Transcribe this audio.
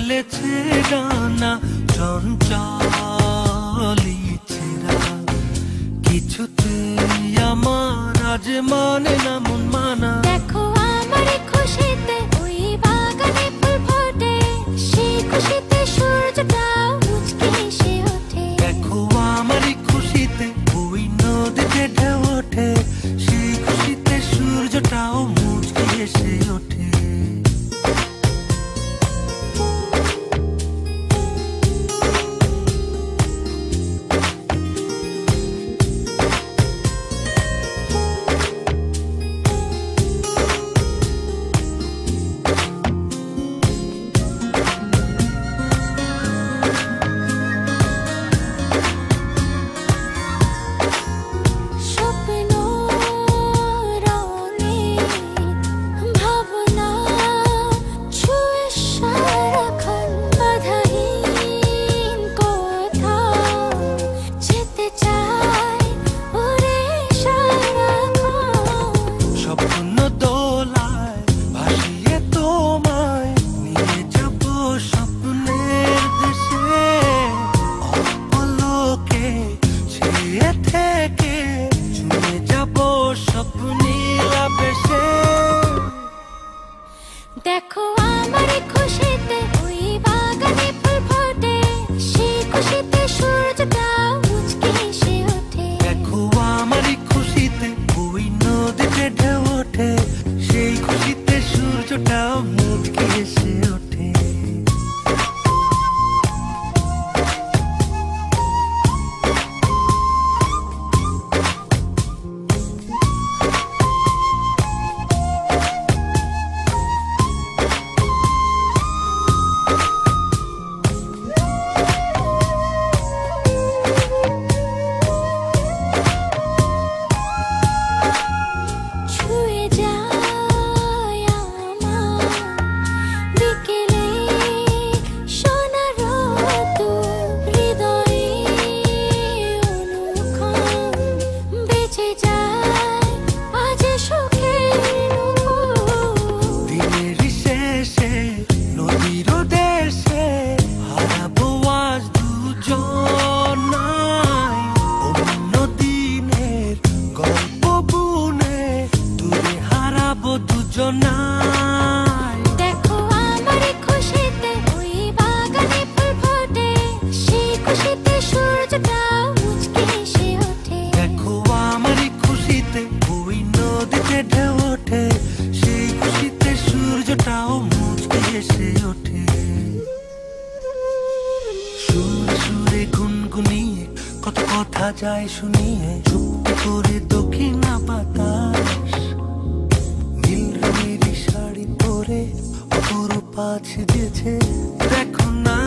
মেলেছে ডানা চঞ্চলি ছেঁড়া, কিছুতেই আমার আজ মানে না মন মানা। দেখো আমার খুশিতে ওই বাগানে ফুল ফোটে, সেই খুশিতে সূর্যটা মুচকি এসে ওঠে। দেখো আমার খুশিতে ওই নদীতে ঢেউ ওঠে, সেই খুশিতে সূর্যটাও মুচকি এসে ওঠে। দেখো আমার খুশিতে ওই বাগানে ফুল ফোটে, সেই খুশিতে সূর্যটা মুচকি এসে ওঠে। দেখো আমার খুশিতে ওই নদীতে ঢেউ ওঠে, সেই খুশিতে সূর্যটাও মুচকি এসে ওঠে। দেখো আমার খুশিতে ওই বাগানে ফুল ফোটে, সেই খুশিতে সূর্যটা মুচকি এসে ওঠে। দেখো আমার খুশিতে ওই নদীতে ঢেউ ওঠে, সেই খুশিতে সূর্যটাও মুচকি এসে ওঠে। সুরে সুরে গুনগুনিয়ে কত কথা যায় শুনিয়ে, চুপটি করে দক্ষিণা বাতাস নীল রঙের শাড়ি পরে অপরূপা সেজেছে। দেখো না